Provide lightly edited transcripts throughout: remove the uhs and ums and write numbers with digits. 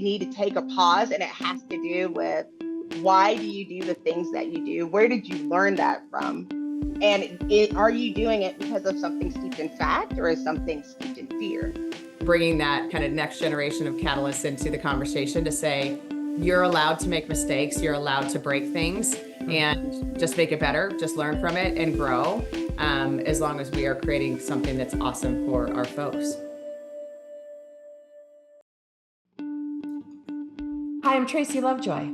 you need to take a pause, and it has to do with why do you do the things that you do? Where did you learn that from? And are you doing it because of something steeped in fact, or is something steeped in fear? Bringing that kind of next generation of catalysts into the conversation to say, you're allowed to make mistakes, you're allowed to break things, and just make it better, just learn from it and grow, as long as we are creating something that's awesome for our folks. Hi, I'm Tracy Lovejoy.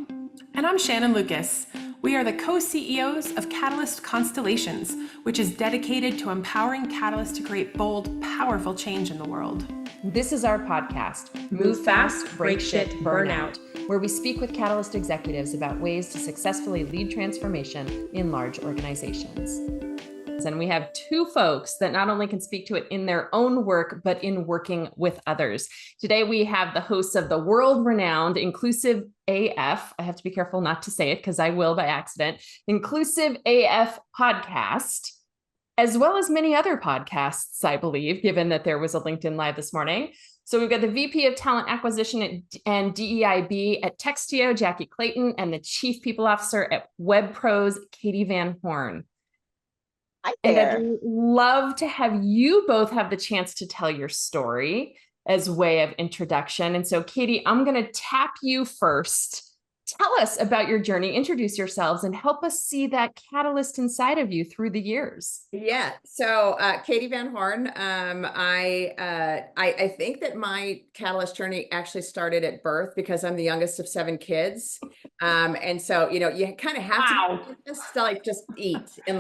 And I'm Shannon Lucas. We are the co-CEOs of Catalyst Constellations, which is dedicated to empowering catalysts to create bold, powerful change in the world. This is our podcast, Move Fast, Break Shit, Burn Out, where we speak with Catalyst executives about ways to successfully lead transformation in large organizations. And we have two folks that not only can speak to it in their own work, but in working with others. Today, we have the hosts of the world-renowned Inclusive AF. I have to be careful not to say it because I will by accident. Inclusive AF podcast, as well as many other podcasts, I believe, given that there was a LinkedIn Live this morning. So we've got the VP of Talent Acquisition and DEIB at Textio, Jackye Clayton, and the Chief People Officer at WebPros, Katee Van Horn. And I'd love to have you both have the chance to tell your story as way of introduction. And so, Katee, I'm going to tap you first. Tell us about your journey, introduce yourselves, and help us see that catalyst inside of you through the years. Yeah. So Katee Van Horn, I think that my catalyst journey actually started at birth because I'm the youngest of 7 kids. And so, you kind of have to just eat and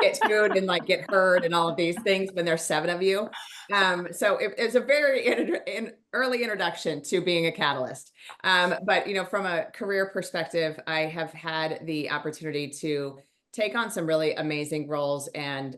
get food and get heard and all of these things when there's 7 of you. So it was a very early introduction to being a catalyst. But, from a career perspective, I have had the opportunity to take on some really amazing roles and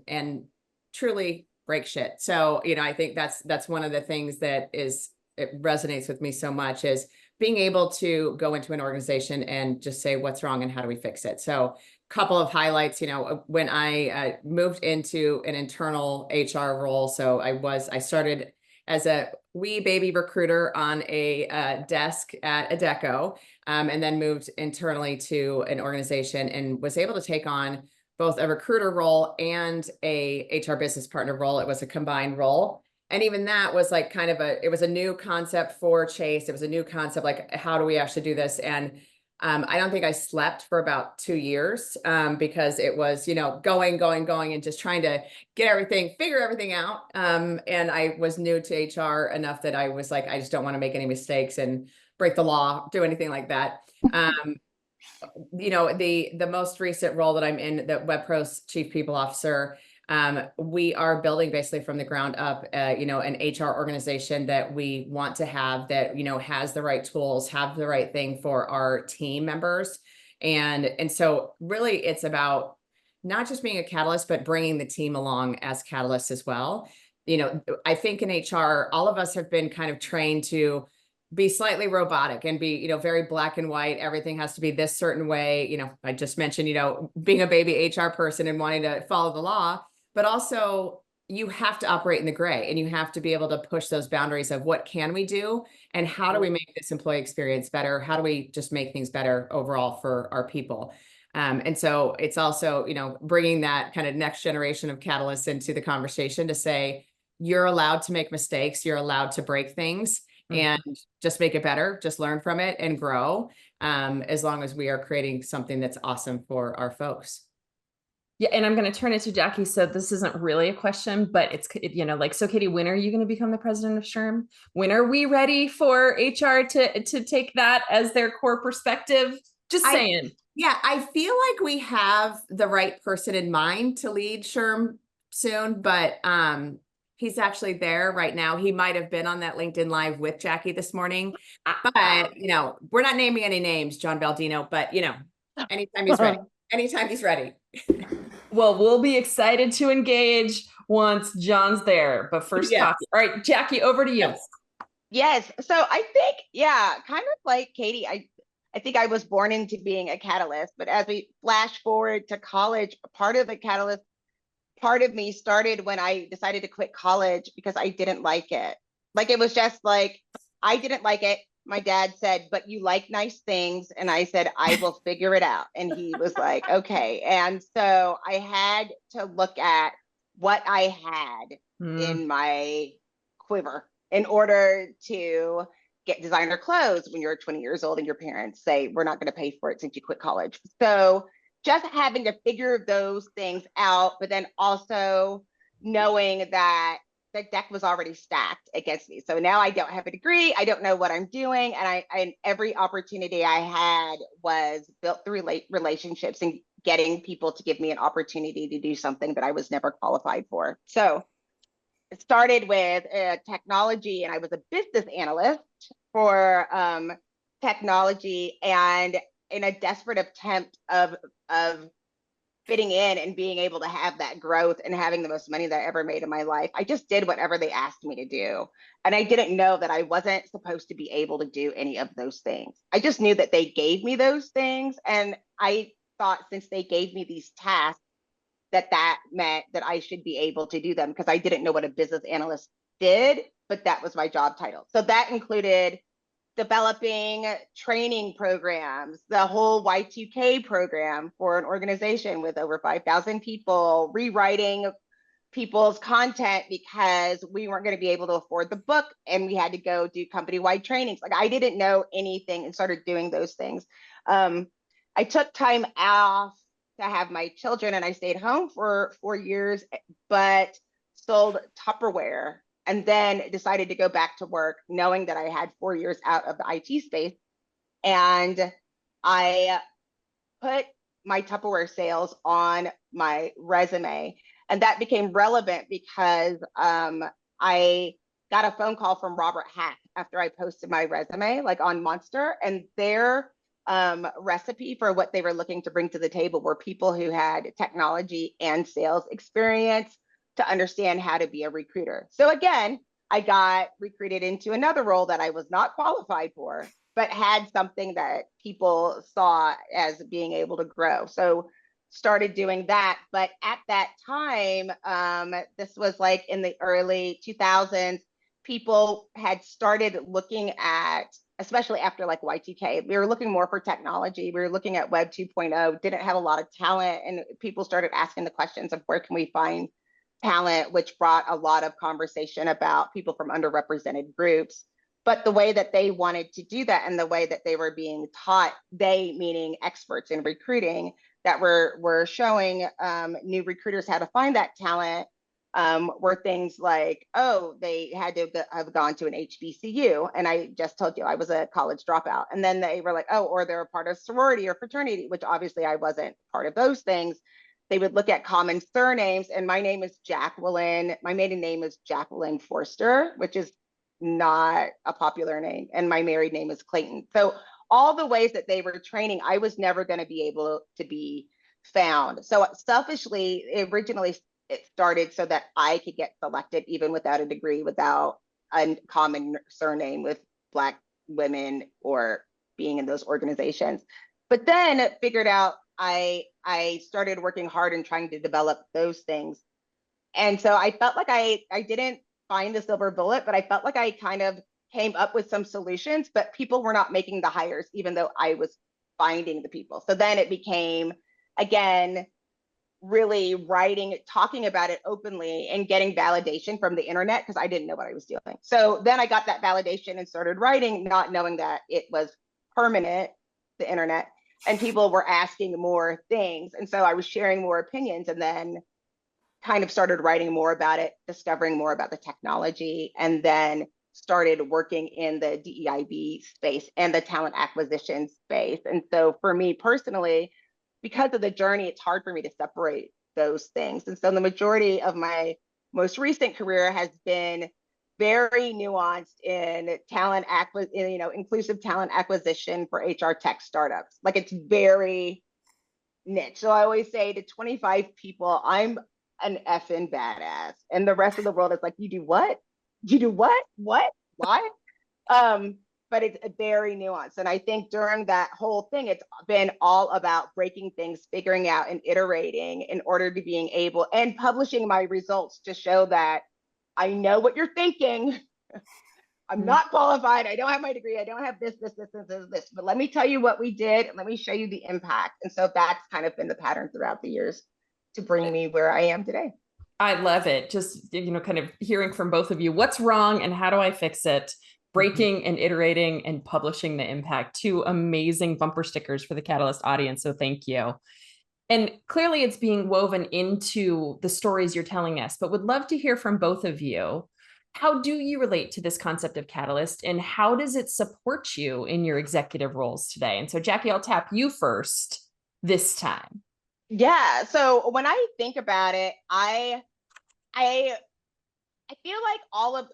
truly break shit. So, I think that's one of the things that it resonates with me so much is being able to go into an organization and just say what's wrong and how do we fix it. So couple of highlights, when I moved into an internal HR role. So I started as a wee baby recruiter on a desk at Adecco, and then moved internally to an organization and was able to take on both a recruiter role and a HR business partner role. It was a combined role. And even that was it was a new concept for Chase. It was a new concept, how do we actually do this? And I don't think I slept for about 2 years because it was, going and just trying to figure everything out. And I was new to HR enough that I was I just don't want to make any mistakes and break the law, do anything like that. The most recent role that I'm in, the WebPros Chief People Officer, we are building basically from the ground up, an HR organization that we want to have that, has the right tools, have the right thing for our team members. And so really it's about not just being a catalyst, but bringing the team along as catalysts as well. I think in HR, all of us have been kind of trained to be slightly robotic and be, very black and white. Everything has to be this certain way. I just mentioned, being a baby HR person and wanting to follow the law. But also you have to operate in the gray and you have to be able to push those boundaries of what can we do and how do we make this employee experience better? How do we just make things better overall for our people? And so it's also, bringing that kind of next generation of catalysts into the conversation to say, you're allowed to make mistakes. You're allowed to break things and just make it better, just learn from it and grow, as long as we are creating something that's awesome for our folks. Yeah, and I'm going to turn it to Jackye. So this isn't really a question, but it's, so Katee, when are you going to become the president of SHRM? When are we ready for HR to take that as their core perspective? Just saying. Yeah, I feel like we have the right person in mind to lead SHRM soon, but he's actually there right now. He might have been on that LinkedIn Live with Jackye this morning, but we're not naming any names, John Baldino, but anytime he's ready. Anytime he's ready. Well, we'll be excited to engage once John's there. But first, All right, Jackye, over to you. Yes. So I think, kind of like Katee, I think I was born into being a catalyst. But as we flash forward to college, part of the catalyst, part of me started when I decided to quit college because I didn't like it. It was just I didn't like it. my dad said, but you like nice things. And I said, I will figure it out. And he was like, okay. And so I had to look at what I had in my quiver in order to get designer clothes when you're 20 years old and your parents say, we're not going to pay for it since you quit college. So just having to figure those things out, but then also knowing that the deck was already stacked against me. So now I don't have a degree. I don't know what I'm doing. And every opportunity I had was built through relationships and getting people to give me an opportunity to do something that I was never qualified for. So it started with technology, and I was a business analyst for technology, and in a desperate attempt of fitting in and being able to have that growth and having the most money that I ever made in my life, I just did whatever they asked me to do. And I didn't know that I wasn't supposed to be able to do any of those things. I just knew that they gave me those things. And I thought since they gave me these tasks, that meant that I should be able to do them, because I didn't know what a business analyst did, but that was my job title. So that included developing training programs, the whole Y2K program for an organization with over 5,000 people, rewriting people's content because we weren't going to be able to afford the book and we had to go do company-wide trainings. Like, I didn't know anything and started doing those things. I took time off to have my children and I stayed home for 4 years, but sold Tupperware, and then decided to go back to work knowing that I had 4 years out of the IT space. And I put my Tupperware sales on my resume, and that became relevant because I got a phone call from Robert Hack after I posted my resume, like on Monster, and their recipe for what they were looking to bring to the table were people who had technology and sales experience to understand how to be a recruiter. So again, I got recruited into another role that I was not qualified for, but had something that people saw as being able to grow. So started doing that. But at that time, this was like in the early 2000s, people had started looking at, especially after like Y2K, we were looking more for technology. We were looking at Web 2.0, didn't have a lot of talent. And people started asking the questions of where can we find talent, which brought a lot of conversation about people from underrepresented groups. But the way that they wanted to do that and the way that they were being taught, they meaning experts in recruiting, that were showing new recruiters how to find that talent, were things like, oh, they had to have gone to an HBCU. And I just told you I was a college dropout. And then they were like, oh, or they're a part of sorority or fraternity, which obviously I wasn't part of those things. They would look at common surnames, and my name is Jacqueline. My maiden name is Jacqueline Forster, which is not a popular name. And my married name is Clayton. So all the ways that they were training, I was never going to be able to be found. So selfishly, originally it started so that I could get selected even without a degree, without a common surname with Black women or being in those organizations. But then figured out I started working hard and trying to develop those things. And so I felt like I didn't find the silver bullet, but I felt like I kind of came up with some solutions, but people were not making the hires, even though I was finding the people. So then it became, again, really writing, talking about it openly and getting validation from the internet, because I didn't know what I was doing. So then I got that validation and started writing, not knowing that it was permanent, the internet, and people were asking more things. And so I was sharing more opinions, and then kind of started writing more about it, discovering more about the technology, and then started working in the DEIB space and the talent acquisition space. And so for me personally, because of the journey, it's hard for me to separate those things. And so the majority of my most recent career has been very nuanced in inclusive talent acquisition for HR tech startups. Like, it's very niche. So I always say to 25 people, I'm an effing badass. And the rest of the world is like, you do what? You do what? What? Why? But it's very nuanced. And I think during that whole thing, it's been all about breaking things, figuring out and iterating in order to being able, and publishing my results to show that I know what you're thinking, I'm not qualified. I don't have my degree. I don't have this, but let me tell you what we did and let me show you the impact. And so that's kind of been the pattern throughout the years to bring me where I am today. I love it. Just, kind of hearing from both of you, what's wrong and how do I fix it? Breaking and iterating and publishing the impact. Two amazing bumper stickers for the Catalyst audience. So thank you. And clearly it's being woven into the stories you're telling us, but would love to hear from both of you. How do you relate to this concept of Catalyst and how does it support you in your executive roles today? And so Jackye, I'll tap you first this time. Yeah. So when I think about it, I feel like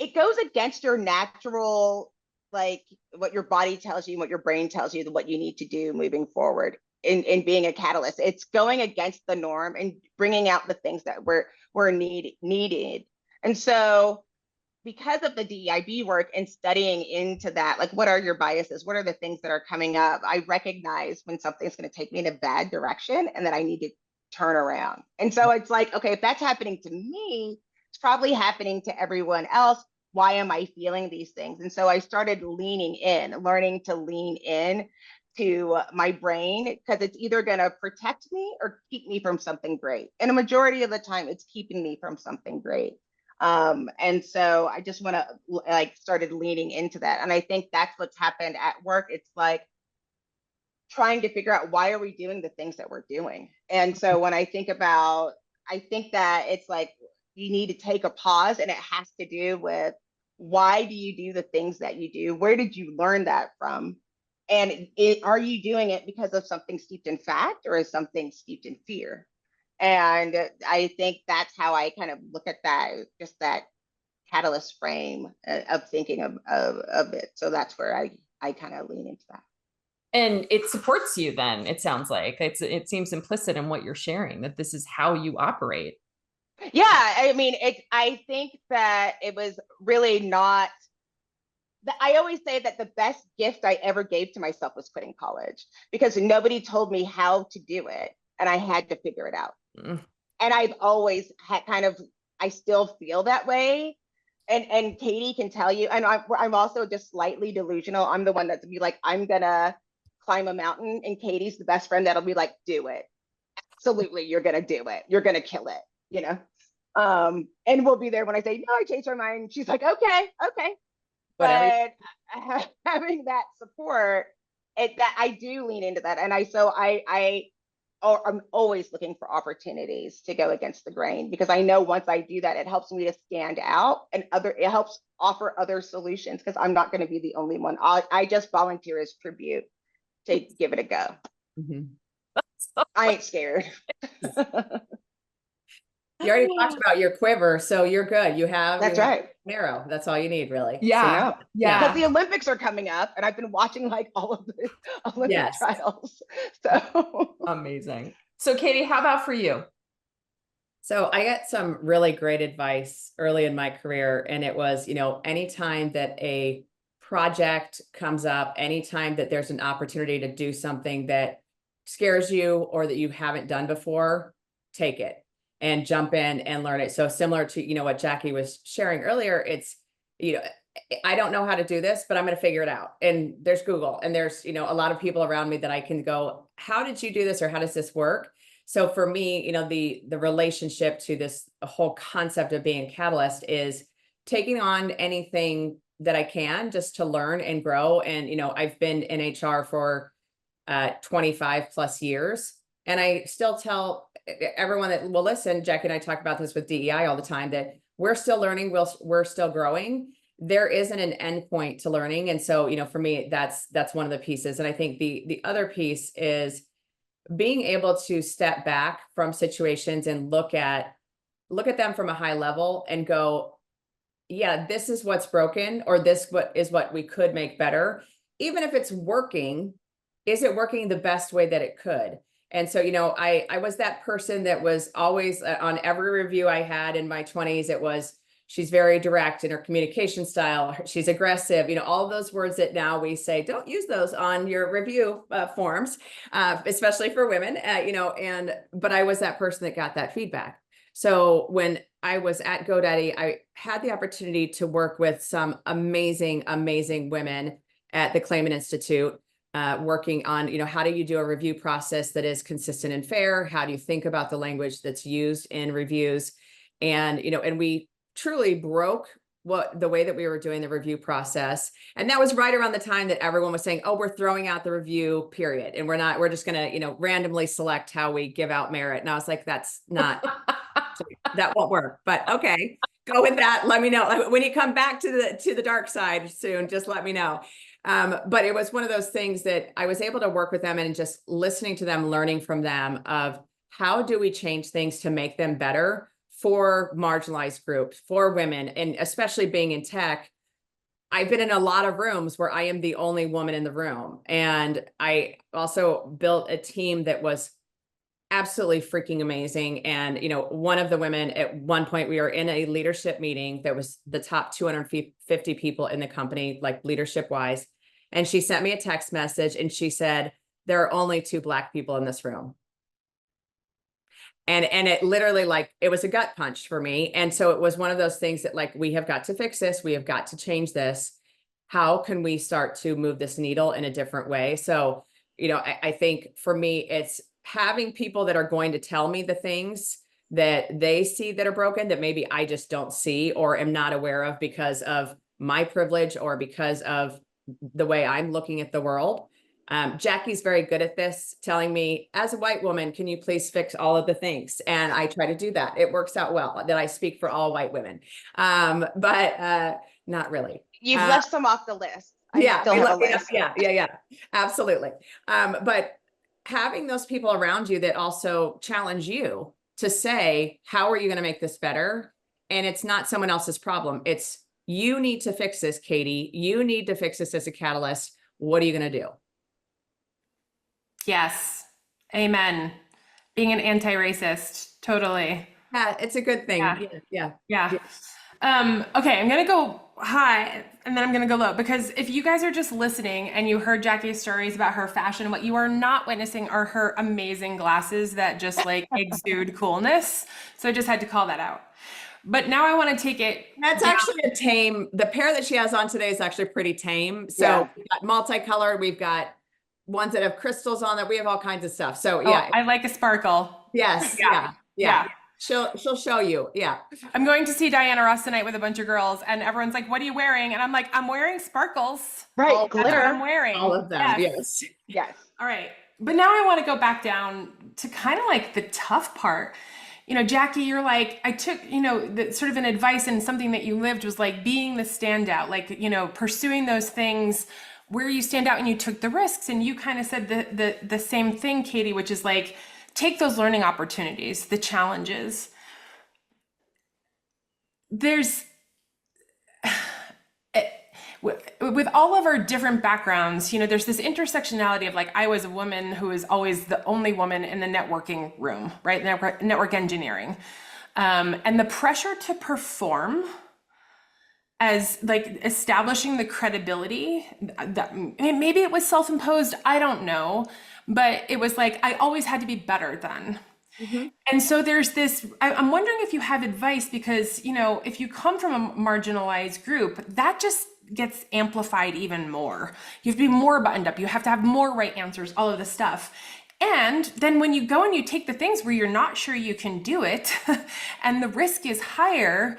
it goes against your natural, like what your body tells you, what your brain tells you, what you need to do moving forward in being a catalyst. It's going against the norm and bringing out the things that were needed. And so because of the DEIB work and studying into that, like what are your biases? What are the things that are coming up? I recognize when something's going to take me in a bad direction and that I need to turn around. And so it's like, okay, if that's happening to me, it's probably happening to everyone else. Why am I feeling these things? And so I started leaning in, learning to lean in to my brain, because it's either going to protect me or keep me from something great. And a majority of the time, it's keeping me from something great. And so I just want to started leaning into that. And I think that's what's happened at work. It's like trying to figure out why are we doing the things that we're doing. And so when I think that it's like, you need to take a pause, and it has to do with why do you do the things that you do? Where did you learn that from? And are you doing it because of something steeped in fact or is something steeped in fear? And I think that's how I kind of look at that, just that catalyst frame of thinking of it. So that's where I kind of lean into that. And it supports you then, it sounds like. It seems implicit in what you're sharing, that this is how you operate. Yeah, I mean, I think that it was really not, I always say that the best gift I ever gave to myself was quitting college, because nobody told me how to do it and I had to figure it out. And I've always had I still feel that way. And Katee can tell you, and I'm also just slightly delusional. I'm the one that's be like, I'm gonna climb a mountain, and Katee's the best friend that'll be like, do it. Absolutely, you're gonna do it. You're gonna kill it, and we'll be there when I say, no, I changed my mind. She's like, okay. Whatever. But having that support, that I do lean into that. And I'm always looking for opportunities to go against the grain, because I know once I do that, it helps me to stand out, and it helps offer other solutions, because I'm not going to be the only one. I just volunteer as tribute to give it a go. I ain't scared. You already talked about your quiver, so you're good. That's right. Narrow. That's all you need, really. Yeah. So, because the Olympics are coming up, and I've been watching all of the Olympic trials. So amazing. So Katee, how about for you? So I got some really great advice early in my career, and it was, anytime that a project comes up, anytime that there's an opportunity to do something that scares you or that you haven't done before, take it and jump in and learn it. So similar to, what Jackye was sharing earlier, it's, I don't know how to do this, but I'm going to figure it out. And there's Google, and there's, a lot of people around me that I can go, how did you do this? Or how does this work? So for me, the relationship to this whole concept of being a catalyst is taking on anything that I can just to learn and grow. And, I've been in HR for 25 plus years. And I still tell everyone that will listen, Jackye and I talk about this with DEI all the time, that we're still learning, we're still growing. There isn't an end point to learning. And so, for me, that's one of the pieces. And I think the other piece is being able to step back from situations and look at them from a high level and go, yeah, this is what's broken, or this is what we could make better. Even if it's working, is it working the best way that it could? And so, I was that person that was always on every review I had in my 20s. It was, she's very direct in her communication style. She's aggressive, all of those words that now we say, don't use those on your review forms, especially for women, but I was that person that got that feedback. So when I was at GoDaddy, I had the opportunity to work with some amazing, amazing women at the Claimant Institute, working on, how do you do a review process that is consistent and fair? How do you think about the language that's used in reviews? And, and we truly broke the way that we were doing the review process. And that was right around the time that everyone was saying, oh, we're throwing out the review period. And we're just going to, randomly select how we give out merit. And I was like, that's not, that won't work, but okay, go with that. Let me know when you come back to the dark side soon, just let me know. But it was one of those things that I was able to work with them and just listening to them, learning from them of how do we change things to make them better for marginalized groups, for women, and especially being in tech. I've been in a lot of rooms where I am the only woman in the room. And I also built a team that was absolutely freaking amazing. And, one of the women at one point, we were in a leadership meeting that was the top 250 people in the company, like leadership wise. And she sent me a text message and she said, there are only 2 Black people in this room. And it literally, it was a gut punch for me. And so it was one of those things that we have got to fix this. We have got to change this. How can we start to move this needle in a different way? So, I think for me, it's having people that are going to tell me the things that they see that are broken that maybe I just don't see or am not aware of because of my privilege or because of the way I'm looking at the world. Jackie's very good at this, telling me, as a white woman, can you please fix all of the things? And I try to do that. It works out well that I speak for all white women, but not really. You've left some off the list. Yeah, still have a list. yeah, absolutely. But having those people around you that also challenge you to say, how are you going to make this better? And it's not someone else's problem. It's you need to fix this, Katee. You need to fix this as a catalyst. What are you going to do? Yes. Amen. Being an anti-racist. Totally. Yeah, it's a good thing. Yeah. Okay, I'm going to go high and then I'm going to go low, because if you guys are just listening and you heard Jackie's stories about her fashion, what you are not witnessing are her amazing glasses that just exude coolness. So I just had to call that out. But now I want to take it. That's actually a tame, the pair that she has on today is actually pretty tame. So we've got multicolored, we've got ones that have crystals on it. We have all kinds of stuff. So yeah. I like a sparkle. Yes. Yeah. She'll show you. Yeah. I'm going to see Diana Ross tonight with a bunch of girls and everyone's like, what are you wearing? And I'm like, I'm wearing sparkles. Right. Glitter. That's what I'm wearing. All of them. Yes. All right. But now I want to go back down to kind of the tough part. Jackye, you're like, I took, the sort of an advice and something that you lived was being the standout, pursuing those things where you stand out and you took the risks. And you kind of said the same thing, Katee, which is take those learning opportunities, the challenges. There's, with all of our different backgrounds, there's this intersectionality of I was a woman who was always the only woman in the networking room, right? Network engineering. And the pressure to perform as establishing the credibility that maybe it was self-imposed, I don't know, but it was I always had to be better than. Mm-hmm. And so there's this, I'm wondering if you have advice, because, if you come from a marginalized group, that just gets amplified even more. You have to be more buttoned up. You have to have more right answers, all of this stuff. And then when you go and you take the things where you're not sure you can do it and the risk is higher,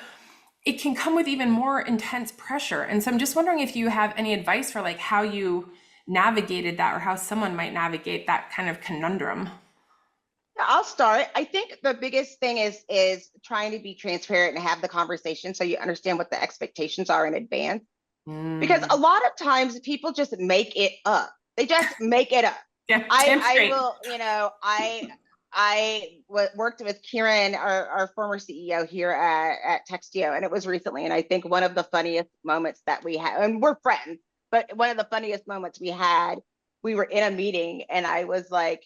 it can come with even more intense pressure. And so I'm just wondering if you have any advice for how you navigated that or how someone might navigate that kind of conundrum. I'll start. I think the biggest thing is trying to be transparent and have the conversation so you understand what the expectations are in advance. Because a lot of times people just make it up. They just make it up. Yeah, I will, I worked with Kieran, our former CEO here at Textio, and it was recently. And I think one of the funniest moments that we had, and we're friends, but one of the funniest moments we had, we were in a meeting and I was like,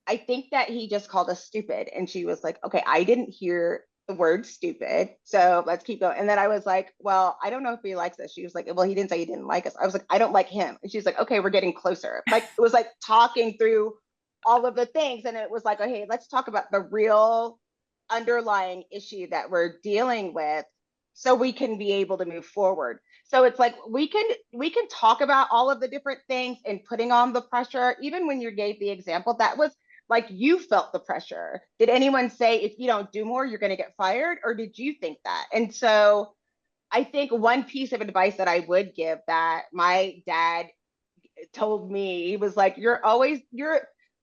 I think that he just called us stupid. And she was like, okay, I didn't hear the word stupid, so let's keep going. And then I was like, well, I don't know if he likes us. She was like, well, he didn't say he didn't like us. I was like, I don't like him. And she's like, okay, we're getting closer. It was talking through all of the things. And it was like, okay, let's talk about the real underlying issue that we're dealing with so we can be able to move forward. So it's like we can talk about all of the different things and putting on the pressure. Even when you gave the example, that was like you felt the pressure. Did anyone say if you don't do more, you're going to get fired? Or did you think that? And so I think one piece of advice that I would give that my dad told me, he was like, you're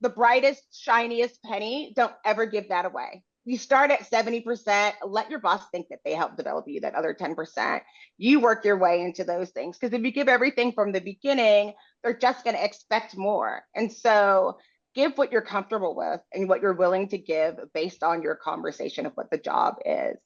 the brightest, shiniest penny. Don't ever give that away. You start at 70%, let your boss think that they helped develop you, that other 10%. You work your way into those things. Because if you give everything from the beginning, they're just going to expect more. And so give what you're comfortable with and what you're willing to give based on your conversation of what the job is.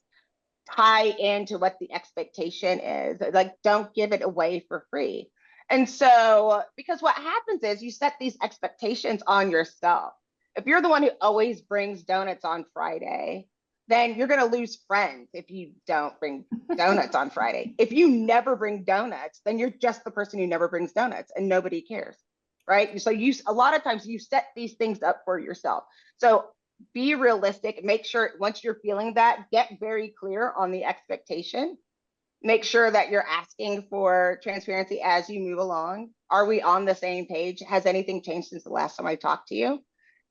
Tie into what the expectation is. Like, don't give it away for free. And so, because what happens is you set these expectations on yourself. If you're the one who always brings donuts on Friday, then you're going to lose friends if you don't bring donuts on Friday. If you never bring donuts, then you're just the person who never brings donuts and nobody cares, right? So a lot of times you set these things up for yourself. So be realistic, make sure once you're feeling that, get very clear on the expectation. Make sure that you're asking for transparency as you move along. Are we on the same page? Has anything changed since the last time I talked to you?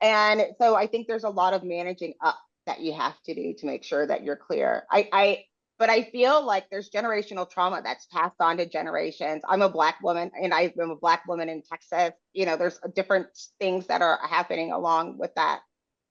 And so I think there's a lot of managing up that you have to do to make sure that you're clear. But I feel like there's generational trauma that's passed on to generations. I'm a Black woman and I'm a Black woman in Texas. You know, there's different things that are happening along with that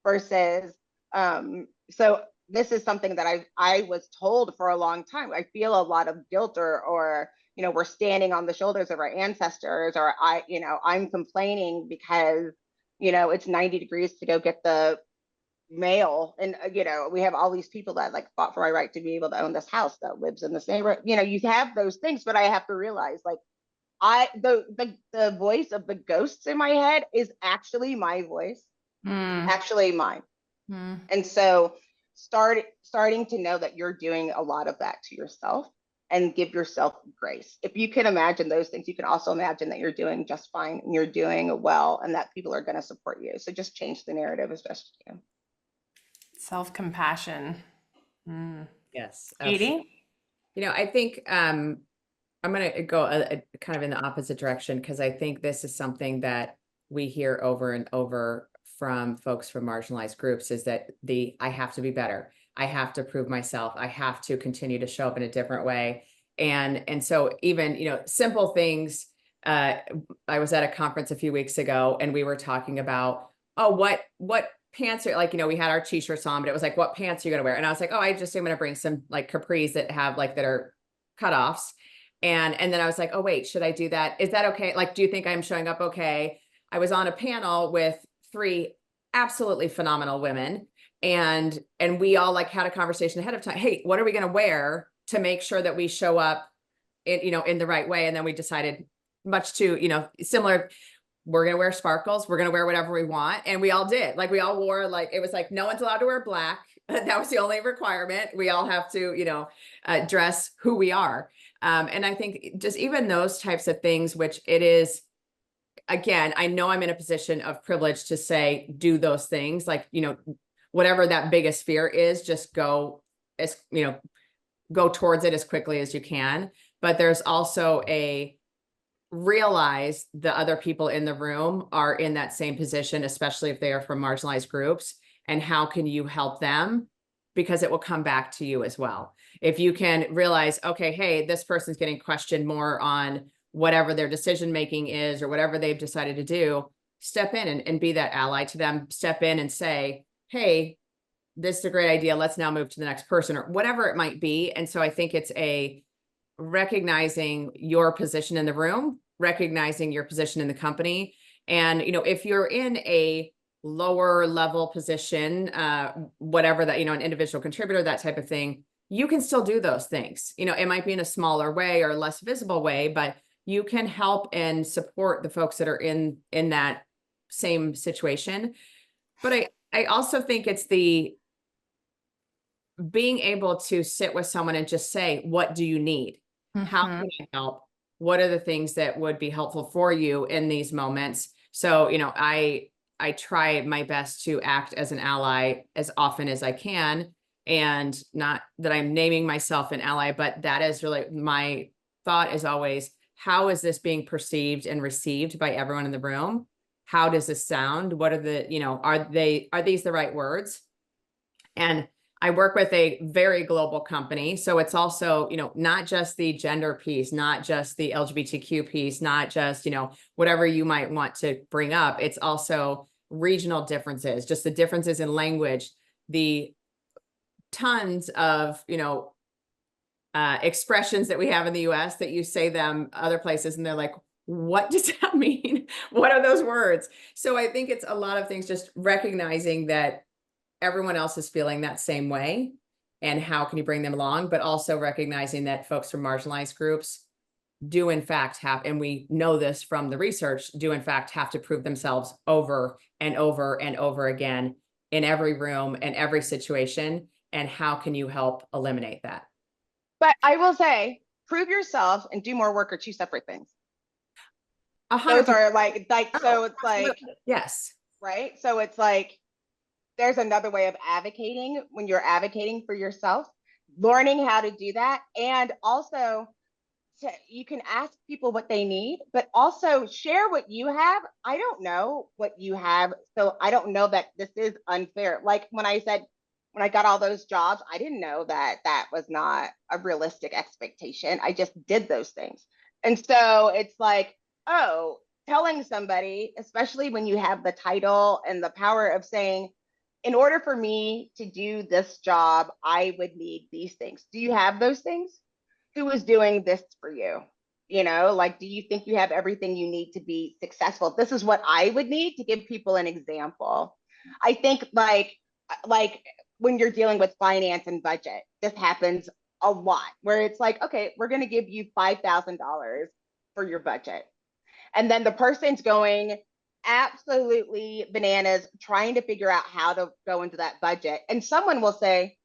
versus, so this is something that I was told for a long time. I feel a lot of guilt or, you know, we're standing on the shoulders of our ancestors, or I'm complaining because, you know, it's 90 degrees to go get the mail. And, you know, we have all these people that like fought for my right to be able to own this house that lives in this neighborhood. You know, you have those things, but I have to realize like the voice of the ghosts in my head is actually my voice, actually mine. And so starting to know that you're doing a lot of that to yourself and give yourself grace. If you can imagine those things, you can also imagine that you're doing just fine and you're doing well and that people are going to support you. So just change the narrative as best you can. Self-compassion. Yes. Katee? You know, I think I'm going to go kind of in the opposite direction, because I think this is something that we hear over and over from folks from marginalized groups, is that I have to be better. I have to prove myself. I have to continue to show up in a different way. And so even, you know, simple things. I was at a conference a few weeks ago and we were talking about, oh, what pants are, like, you know, we had our t-shirts on, but it was like, what pants are you going to wear? And I was like, oh, I'm going to bring some like capris that have like, that are cutoffs. And then I was like, oh, wait, should I do that? Is that okay? Like, do you think I'm showing up okay? I was on a panel with 3 absolutely phenomenal women. And we all like had a conversation ahead of time. Hey, what are we going to wear to make sure that we show up in, you know, in the right way? And then we decided, much to, you know, similar, we're going to wear sparkles. We're going to wear whatever we want. And we all did. Like, we all wore, like, it was like, no one's allowed to wear black. That was the only requirement. We all have to, you know, dress who we are. And I think just even those types of things, which it is, again, I know I'm in a position of privilege to say, do those things, like, you know, whatever that biggest fear is, just go towards it as quickly as you can. But there's also realize the other people in the room are in that same position, especially if they are from marginalized groups. And how can you help them? Because it will come back to you as well. If you can realize, okay, hey, this person's getting questioned more on whatever their decision-making is or whatever they've decided to do, step in and be that ally to them. Step in and say, hey, this is a great idea. Let's now move to the next person, or whatever it might be. And so I think it's recognizing your position in the room, recognizing your position in the company. And, you know, if you're in a lower level position, whatever that, you know, an individual contributor, that type of thing, you can still do those things. You know, it might be in a smaller way or less visible way, but you can help and support the folks that are in that same situation. But I also think it's being able to sit with someone and just say, what do you need? How can I help? What are the things that would be helpful for you in these moments? So, you know, I I try my best to act as an ally as often as I can. And not that I'm naming myself an ally, but that is really my thought is always, how is this being perceived and received by everyone in the room? How does this sound? What are the, are these the right words? And I work with a very global company. So it's also, not just the gender piece, not just the LGBTQ piece, not just, whatever you might want to bring up. It's also regional differences, just the differences in language, the tons of, expressions that we have in the US that you say them other places and they're like, what does that mean? What are those words? So I think it's a lot of things, just recognizing that everyone else is feeling that same way and how can you bring them along, but also recognizing that folks from marginalized groups do in fact have, and we know this from the research, do in fact have to prove themselves over and over and over again in every room and every situation. And how can you help eliminate that? But I will say, prove yourself and do more work are two separate things. 100%. Those are so it's like, yes. Right. So it's like, there's another way of advocating when you're advocating for yourself, learning how to do that. And also you can ask people what they need, but also share what you have. I don't know what you have. So I don't know that this is unfair. Like when I said, when I got all those jobs, I didn't know that that was not a realistic expectation. I just did those things. And so it's like, oh, telling somebody, especially when you have the title and the power of saying, in order for me to do this job, I would need these things. Do you have those things? Who is doing this for you? Do you think you have everything you need to be successful? This is what I would need to give people an example. I think like when you're dealing with finance and budget, this happens a lot where it's like, okay, we're going to give you $5,000 for your budget. And then the person's going absolutely bananas trying to figure out how to go into that budget. And someone will say,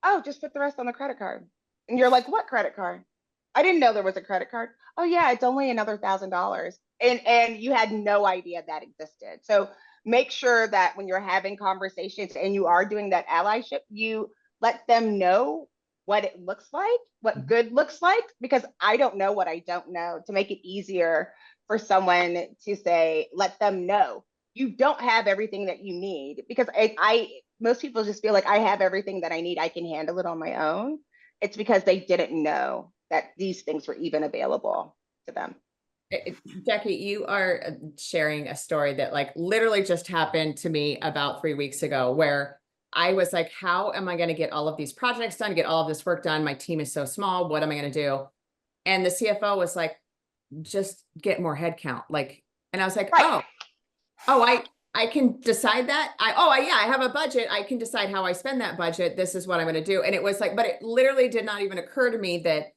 oh, just put the rest on the credit card. And you're like, what credit card? I didn't know there was a credit card. Oh yeah, it's only another $1,000. And you had no idea that existed. So make sure that when you're having conversations and you are doing that allyship, you let them know what it looks like, what good looks like, because I don't know what I don't know, to make it easier for someone to say, let them know you don't have everything that you need, because most people just feel like I have everything that I need. I can handle it on my own. It's because they didn't know that these things were even available to them. Jackye, you are sharing a story that literally just happened to me about 3 weeks ago, where I was like, how am I going to get all of these projects done, get all of this work done? My team is so small. What am I going to do? And the CFO was like, just get more headcount. And I was like, right. I can decide that. I have a budget. I can decide how I spend that budget. This is what I'm going to do. And it was like, but it literally did not even occur to me that,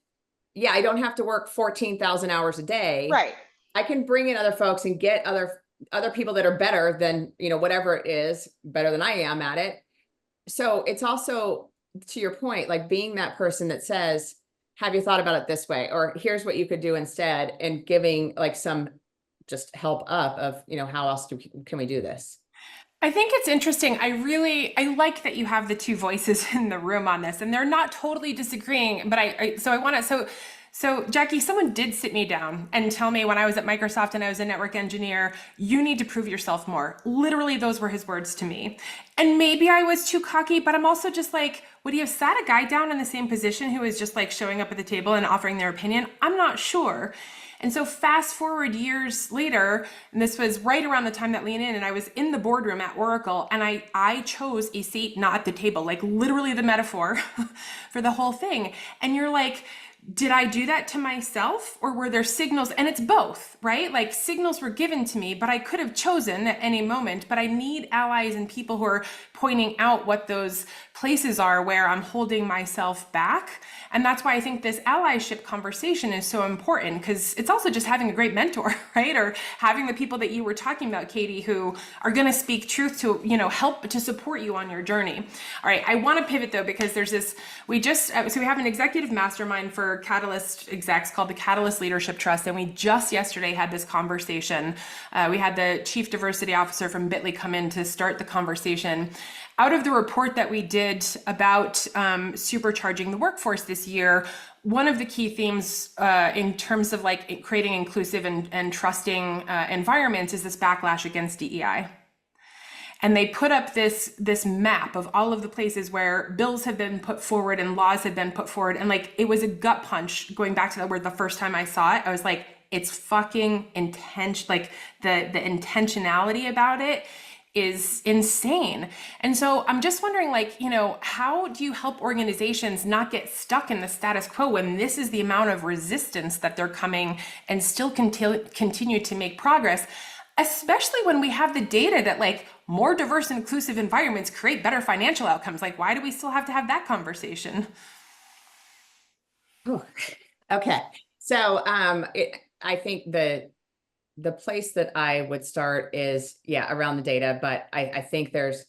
yeah, I don't have to work 14,000 hours a day. Right. I can bring in other folks and get other people that are better than, whatever it is, better than I am at it. So it's also, to your point, being that person that says, have you thought about it this way? Or here's what you could do instead, and giving some just help up of, how else can we do this? I think it's interesting. I like that you have the two voices in the room on this, and they're not totally disagreeing, but so Jackye, someone did sit me down and tell me when I was at Microsoft and I was a network engineer, you need to prove yourself more. Literally, those were his words to me. And maybe I was too cocky, but I'm also just like, would he have sat a guy down in the same position who was just showing up at the table and offering their opinion? I'm not sure. And so fast forward years later, and this was right around the time that Lean In, and I was in the boardroom at Oracle, and I chose a seat not at the table, literally the metaphor for the whole thing. And you're like, did I do that to myself, or were there signals? And it's both, right? Signals were given to me, but I could have chosen at any moment. But I need allies and people who are pointing out what those places are where I'm holding myself back. And that's why I think this allyship conversation is so important, because it's also just having a great mentor, right? Or having the people that you were talking about, Katee, who are going to speak truth to, help to support you on your journey. All right. I want to pivot though, because there's this, so we have an executive mastermind for for Catalyst execs called the Catalyst Leadership Trust. And we just yesterday had this conversation. We had the chief diversity officer from Bitly come in to start the conversation. Out of the report that we did about supercharging the workforce this year, one of the key themes in terms of like creating inclusive and trusting environments is this backlash against DEI. And they put up this map of all of the places where bills have been put forward and laws have been put forward. And like, it was a gut punch going back to that word the first time I saw it. I was like, it's fucking intense. Like the intentionality about it is insane. And so I'm just wondering, like, you know, how do you help organizations not get stuck in the status quo when this is the amount of resistance that they're coming and still continue to make progress? Especially when we have the data that like more diverse and inclusive environments create better financial outcomes. Like, why do we still have to have that conversation? Ooh, okay. So I think the place that I would start is, around the data, but I think there's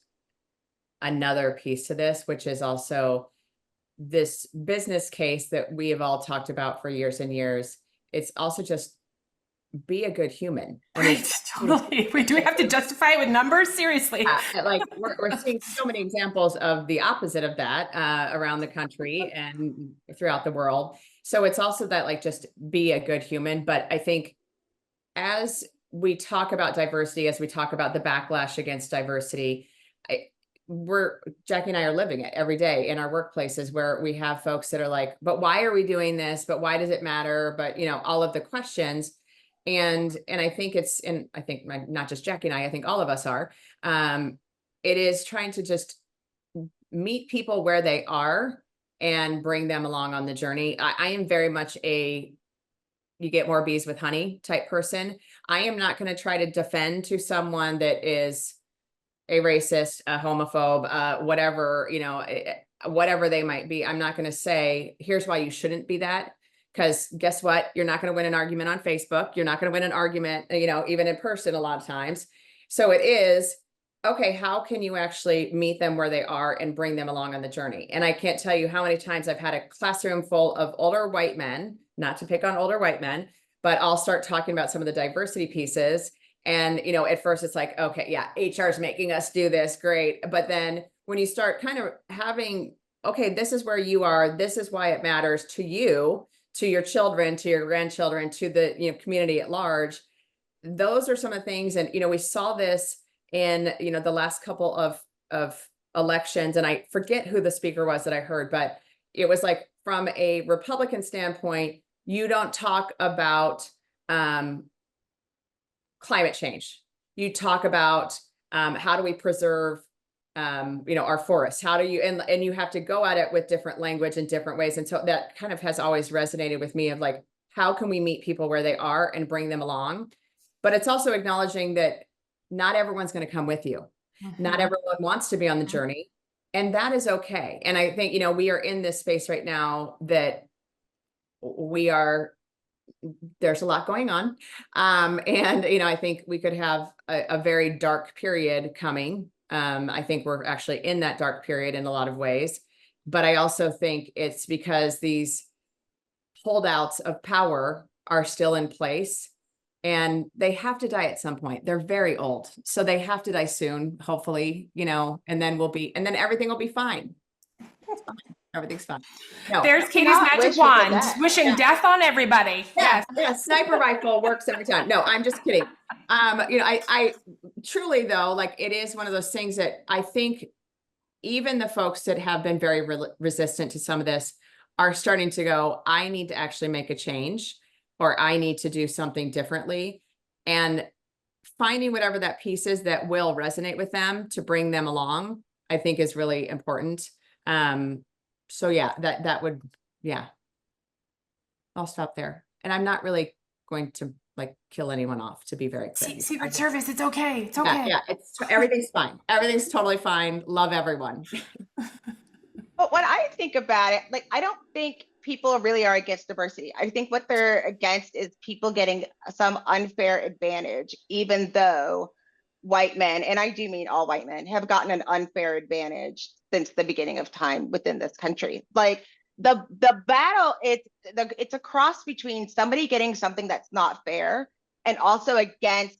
another piece to this, which is also this business case that we have all talked about for years and years. It's also just be a good human. Right, totally. Do we have to justify it with numbers? Seriously. Like we're seeing so many examples of the opposite of that around the country and throughout the world. So it's also that, like, just be a good human. But I think as we talk about diversity, as we talk about the backlash against diversity, Jackye and I are living it every day in our workplaces, where we have folks that are like, but why are we doing this? But why does it matter? But, you know, all of the questions. And I think I think not just Jackye and I think all of us are, it is trying to just meet people where they are and bring them along on the journey. I am very much you get more bees with honey type person. I am not going to try to defend to someone that is a racist, a homophobe, whatever, you know, whatever they might be. I'm not going to say, here's why you shouldn't be that. Because guess what? You're not going to win an argument on Facebook. You're not going to win an argument, you know, even in person a lot of times. So it is, okay, how can you actually meet them where they are and bring them along on the journey? And I can't tell you how many times I've had a classroom full of older white men, not to pick on older white men, but I'll start talking about some of the diversity pieces. And, you know, at first it's like, okay, yeah, HR is making us do this. Great. But then when you start kind of having, okay, this is where you are. This is why it matters to you, to your children, to your grandchildren, to the, you know, community at large. Those are some of the things. And, you know, we saw this in, you know, the last couple of elections, and I forget who the speaker was that I heard, but it was like, from a Republican standpoint, you don't talk about climate change. You talk about how do we preserve you know, our forests, how do you, and you have to go at it with different language and different ways. And so that kind of has always resonated with me, of like, how can we meet people where they are and bring them along? But it's also acknowledging that not everyone's going to come with you. Not everyone wants to be on the journey, and that is okay. And I think, you know, we are in this space right now that there's a lot going on. And, you know, I think we could have a very dark period coming. I think we're actually in that dark period in a lot of ways, but I also think it's because these holdouts of power are still in place, and they have to die at some point. They're very old, so they have to die soon, hopefully, you know, and then everything will be fine. Everything's fine. No, there's Katie's magic wand, wishing death on everybody. Yes. Yeah, sniper rifle works every time. No, I'm just kidding. You know, I truly, though, like, it is one of those things that I think even the folks that have been very resistant to some of this are starting to go, I need to actually make a change, or I need to do something differently, and finding whatever that piece is that will resonate with them to bring them along, I think is really important. So yeah, that would, yeah, I'll stop there. And I'm not really going to like kill anyone off, to be very clear. Secret Service, it's okay. It's okay. Yeah, everything's fine. Everything's totally fine. Love everyone. But when I think about it, like, I don't think people really are against diversity. I think what they're against is people getting some unfair advantage, even though white men, and I do mean all white men, have gotten an unfair advantage since the beginning of time within this country. Like, the battle, it's a cross between somebody getting something that's not fair and also against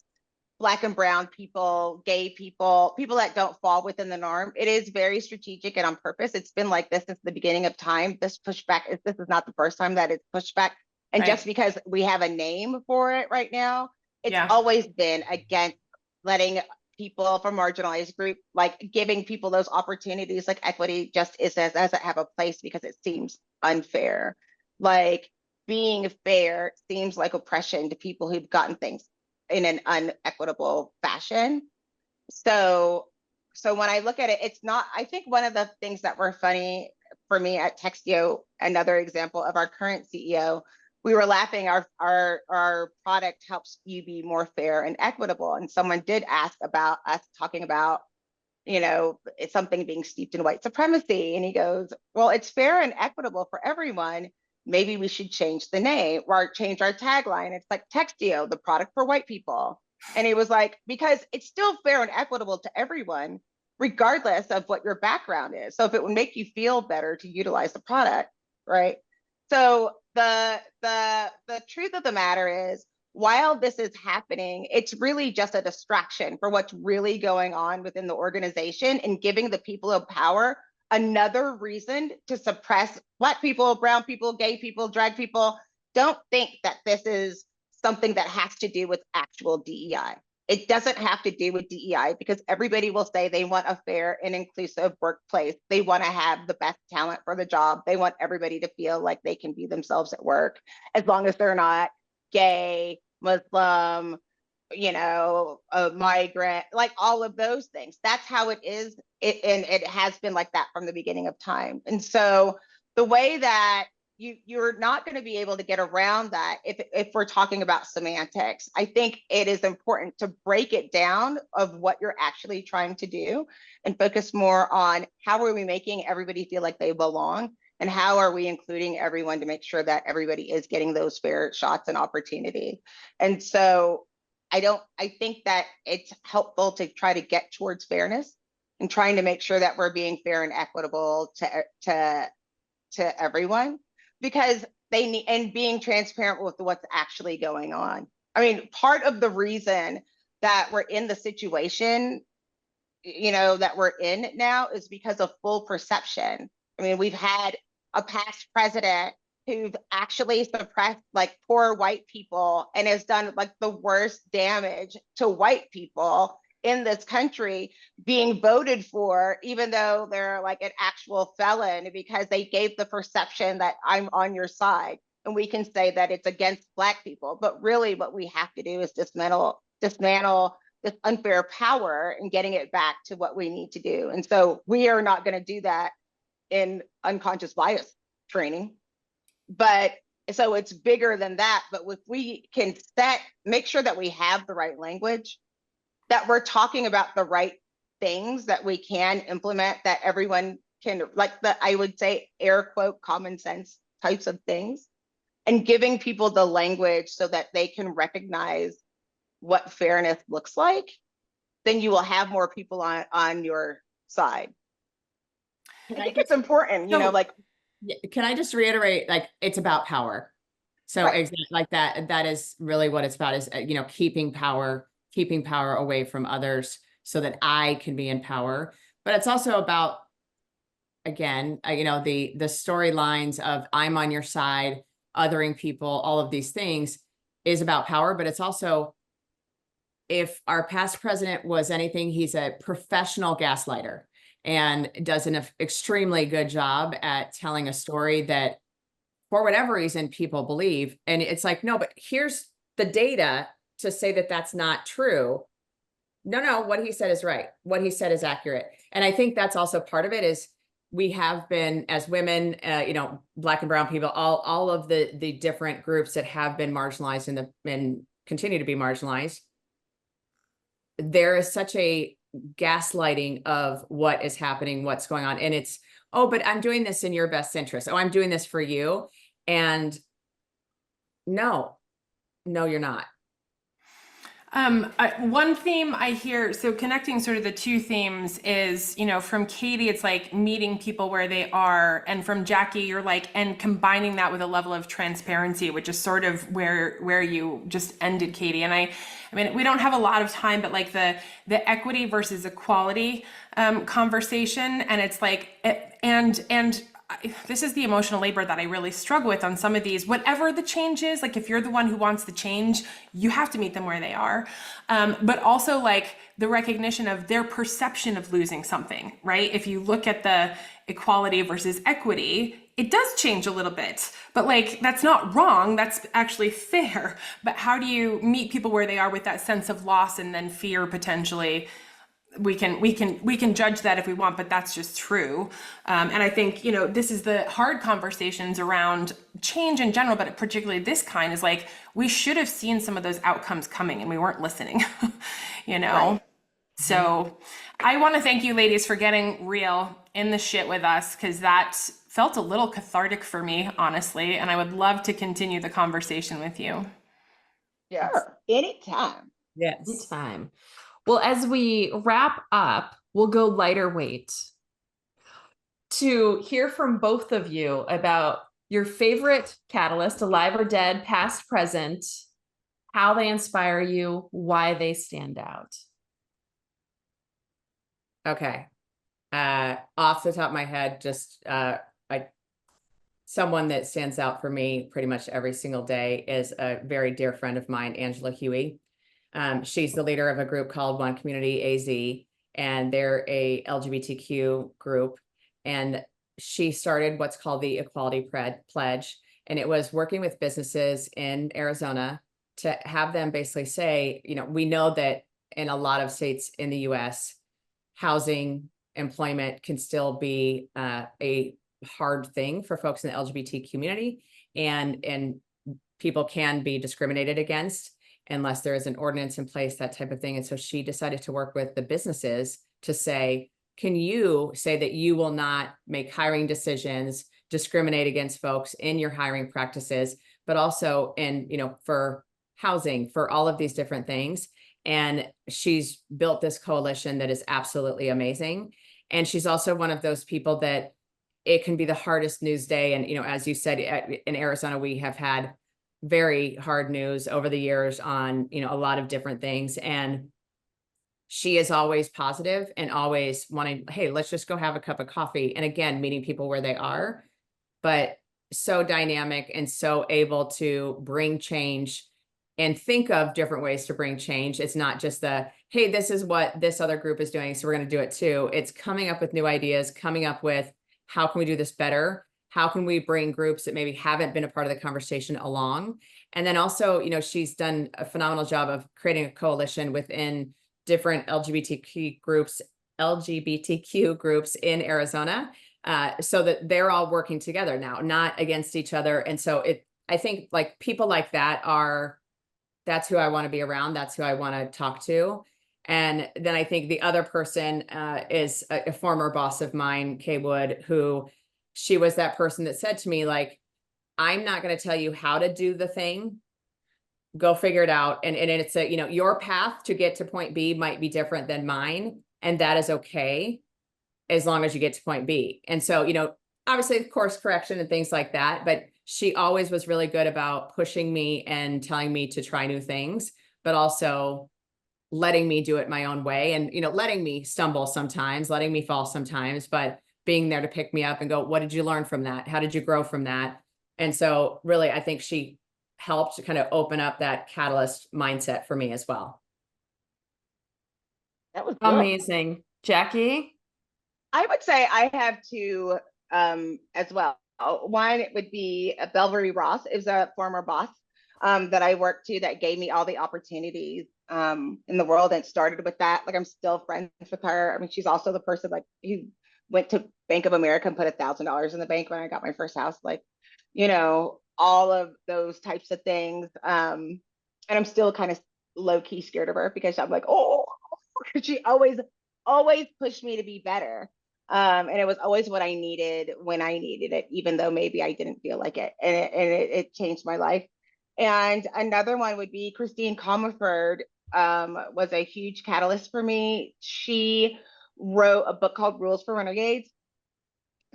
Black and brown people, gay people, people that don't fall within the norm. It is very strategic and on purpose. It's been like this since the beginning of time. This pushback this is not the first time that it's pushed back. And Right. just because we have a name for it right now, it's Yeah. always been against letting people from marginalized group, like giving people those opportunities, like equity just doesn't have a place because it seems unfair. Like being fair seems like oppression to people who've gotten things in an unequitable fashion. So when I look at it, it's not, I think one of the things that were funny for me at Textio, another example of our current CEO, we were laughing, our product helps you be more fair and equitable. And someone did ask about us talking about, it's something being steeped in white supremacy. And he goes, well, it's fair and equitable for everyone. Maybe we should change the name or change our tagline. It's like Textio, the product for white people. And he was like, because it's still fair and equitable to everyone, regardless of what your background is. So if it would make you feel better to utilize the product, right? So the truth of the matter is, while this is happening, it's really just a distraction for what's really going on within the organization and giving the people of power another reason to suppress Black people, brown people, gay people, drag people. Don't think that this is something that has to do with actual DEI. It doesn't have to do with DEI because everybody will say they want a fair and inclusive workplace. They want to have the best talent for the job. They want everybody to feel like they can be themselves at work, as long as they're not gay, Muslim, a migrant, like all of those things. That's how it is. And it has been like that from the beginning of time. And so the way that you're not going to be able to get around that if we're talking about semantics. I think it is important to break it down of what you're actually trying to do and focus more on how are we making everybody feel like they belong and how are we including everyone to make sure that everybody is getting those fair shots and opportunity. And so I think that it's helpful to try to get towards fairness and trying to make sure that we're being fair and equitable to everyone, because they need, and being transparent with what's actually going on. I mean, part of the reason that we're in the situation, that we're in now is because of full perception. I mean, we've had a past president who's actually suppressed like poor white people and has done like the worst damage to white people in this country being voted for, even though they're like an actual felon, because they gave the perception that I'm on your side. And we can say that it's against Black people, but really what we have to do is dismantle this unfair power and getting it back to what we need to do. And so we are not going to do that in unconscious bias training. But so it's bigger than that. But if we can make sure that we have the right language, that we're talking about the right things that we can implement, that everyone can, like I would say, air quote, common sense types of things, and giving people the language so that they can recognize what fairness looks like, then you will have more people on your side. I think it's important, can I just reiterate, like, it's about power. So right. Exactly like that is really what it's about, is, keeping power away from others so that I can be in power. But it's also about, again, the storylines of I'm on your side, othering people, all of these things is about power. But it's also, if our past president was anything, he's a professional gaslighter and does an extremely good job at telling a story that for whatever reason people believe. And it's like, no, but here's the data to say that that's not true. No, what he said is right. What he said is accurate. And I think that's also part of it, is we have been, as women, Black and brown people, all of the different groups that have been marginalized and continue to be marginalized. There is such a gaslighting of what is happening, what's going on. And it's, oh, but I'm doing this in your best interest. Oh, I'm doing this for you. And no, you're not. One theme I hear, so connecting sort of the two themes is, from Katee, it's like meeting people where they are. And from Jackye, you're like, and combining that with a level of transparency, which is sort of where you just ended, Katee. And I mean, we don't have a lot of time, but like the equity versus equality conversation. And it's like, this is the emotional labor that I really struggle with on some of these, whatever the change is. Like if you're the one who wants the change, you have to meet them where they are. But also like the recognition of their perception of losing something, right? If you look at the equality versus equity, it does change a little bit, but like, that's not wrong. That's actually fair. But how do you meet people where they are with that sense of loss and then fear potentially? We can judge that if we want, but that's just true. And I think, this is the hard conversations around change in general, but particularly this kind is like, we should have seen some of those outcomes coming and we weren't listening, Right. So I want to thank you ladies for getting real in the shit with us, because that felt a little cathartic for me, honestly. And I would love to continue the conversation with you. Sure. Anytime. Yes. Anytime. Well, as we wrap up, we'll go lighter weight to hear from both of you about your favorite catalyst, alive or dead, past, present, how they inspire you, why they stand out. Okay. Off the top of my head, just someone that stands out for me pretty much every single day is a very dear friend of mine, Angela Huey. She's the leader of a group called One Community AZ, and they're a LGBTQ group. And she started what's called the Equality Pledge. And it was working with businesses in Arizona to have them basically say, we know that in a lot of states in the US, housing, employment can still be a hard thing for folks in the LGBT community, and people can be discriminated against unless there is an ordinance in place, that type of thing. And so she decided to work with the businesses to say, can you say that you will not make hiring decisions, discriminate against folks in your hiring practices, but also in, for housing, for all of these different things. And she's built this coalition that is absolutely amazing. And she's also one of those people that it can be the hardest news day. And, as you said, in Arizona, we have had very hard news over the years on, a lot of different things. And she is always positive and always wanting, hey, let's just go have a cup of coffee. And again, meeting people where they are, but so dynamic and so able to bring change and think of different ways to bring change. It's not just hey, this is what this other group is doing, so we're going to do it too. It's coming up with new ideas, coming up with how can we do this better? How can we bring groups that maybe haven't been a part of the conversation along? And then also, she's done a phenomenal job of creating a coalition within different LGBTQ groups in Arizona, so that they're all working together now, not against each other. And so I think like people like that's who I want to be around. That's who I want to talk to. And then I think the other person is a former boss of mine, Kay Wood, who she was that person that said to me, like, I'm not going to tell you how to do the thing. Go figure it out. And it's your path to get to point B might be different than mine. And that is okay, as long as you get to point B. And so, obviously course correction and things like that, but she always was really good about pushing me and telling me to try new things, but also letting me do it my own way, and, letting me stumble sometimes, letting me fall sometimes, but being there to pick me up and go, what did you learn from that? How did you grow from that? And so really, I think she helped to kind of open up that catalyst mindset for me as well. That was good. Amazing. Jackye? I would say I have two as well. One would be Belvery Ross, is a former boss that I worked to that gave me all the opportunities in the world, and started with that. Like, I'm still friends with her. I mean, she's also the person like who went to Bank of America and put $1,000 in the bank when I got my first house. Like, all of those types of things. And I'm still kind of low key scared of her, because I'm like, oh, she always pushed me to be better. And it was always what I needed when I needed it, even though maybe I didn't feel like it. And it changed my life. And another one would be Christine Comerford, was a huge catalyst for me. She wrote a book called Rules for Renegades.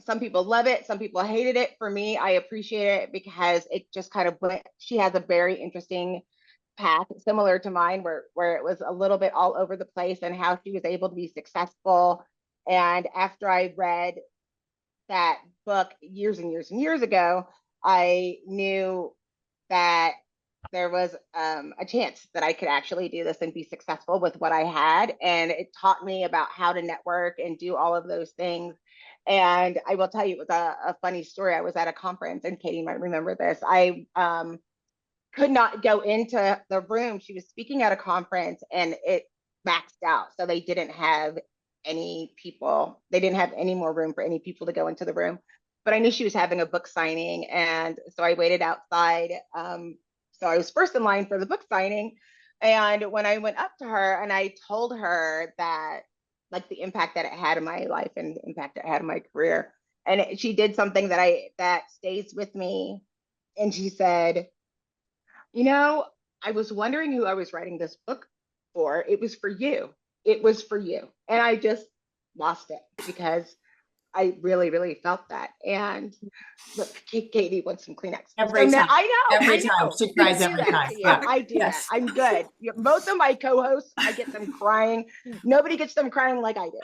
Some people love it, some people hated it. For me, I appreciate it because it just kind of went, she has a very interesting path similar to mine where it was a little bit all over the place and how she was able to be successful. And after I read that book years and years and years ago, I knew that there was a chance that I could actually do this and be successful with what I had. And it taught me about how to network and do all of those things. And I will tell you, it was a funny story. I was at a conference, and Katee might remember this. I could not go into the room. She was speaking at a conference and it maxed out. So they didn't have any people, they didn't have any more room for any people to go into the room. But I knew she was having a book signing. And so I waited outside. So I was first in line for the book signing. And when I went up to her and I told her that, like, the impact that it had in my life and the impact it had in my career, and she did something that stays with me. And she said, you know, I was wondering who I was writing this book for. It was for you. It was for you. And I just lost it because I really, really felt that. And look, Katee wants some Kleenex. Every time. I know. Every time. She cries every time. Yeah, I do Yes. that. I'm good. Both of my co-hosts, I get them crying. Nobody gets them crying like I do.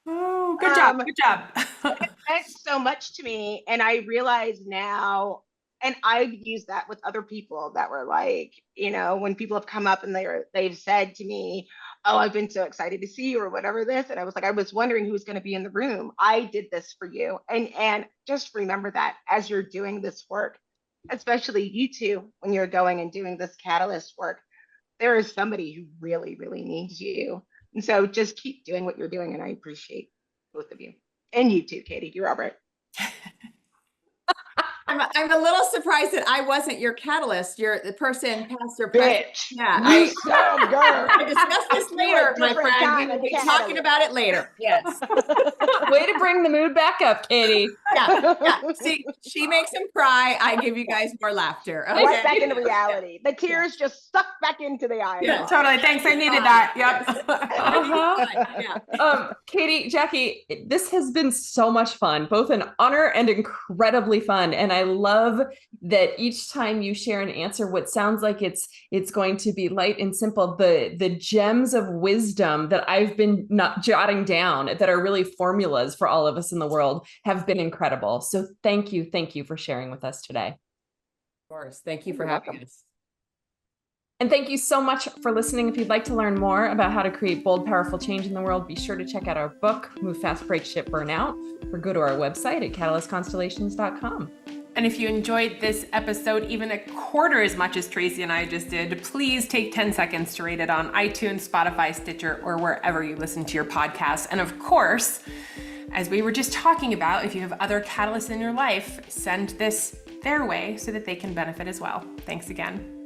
Oh, good job. Good job. It meant so much to me. And I realize now, and I've used that with other people that were like, you know, when people have come up and they've said to me, oh, I've been so excited to see you or whatever this. And I was like, I was wondering who was going to be in the room. I did this for you. And just remember that as you're doing this work, especially you two, when you're going and doing this catalyst work, there is somebody who really, really needs you. And so just keep doing what you're doing. And I appreciate both of you. And you too, Katee. You're all right. I'm a little surprised that I wasn't your catalyst. You're the person, Pastor. Bitch. Yeah. You so girl. I discuss this later, my different friend. kind We will of be catalyst. talking about it later. Yes. Way to bring the mood back up, Katee. Yeah. See, she makes them cry. I give you guys more laughter. Okay. Right back into reality. The tears just suck back into the eyes. Yeah, totally. Thanks. I needed that. Yep. Uh-huh. Katee, Jackye, this has been so much fun, both an honor and incredibly fun. And I love that each time you share an answer, what sounds like it's going to be light and simple, the gems of wisdom that I've been not jotting down that are really formulas for all of us in the world have been incredible. So thank you for sharing with us today. Of course. Thank you for having us. And thank you so much for listening. If you'd like to learn more about how to create bold, powerful change in the world, be sure to check out our book, Move Fast, Break Shit, Burn Out, or go to our website at catalystconstellations.com. And if you enjoyed this episode even a quarter as much as Tracy and I just did, please take 10 seconds to rate it on iTunes, Spotify, Stitcher, or wherever you listen to your podcasts. And of course, as we were just talking about, if you have other catalysts in your life, send this their way so that they can benefit as well. Thanks again.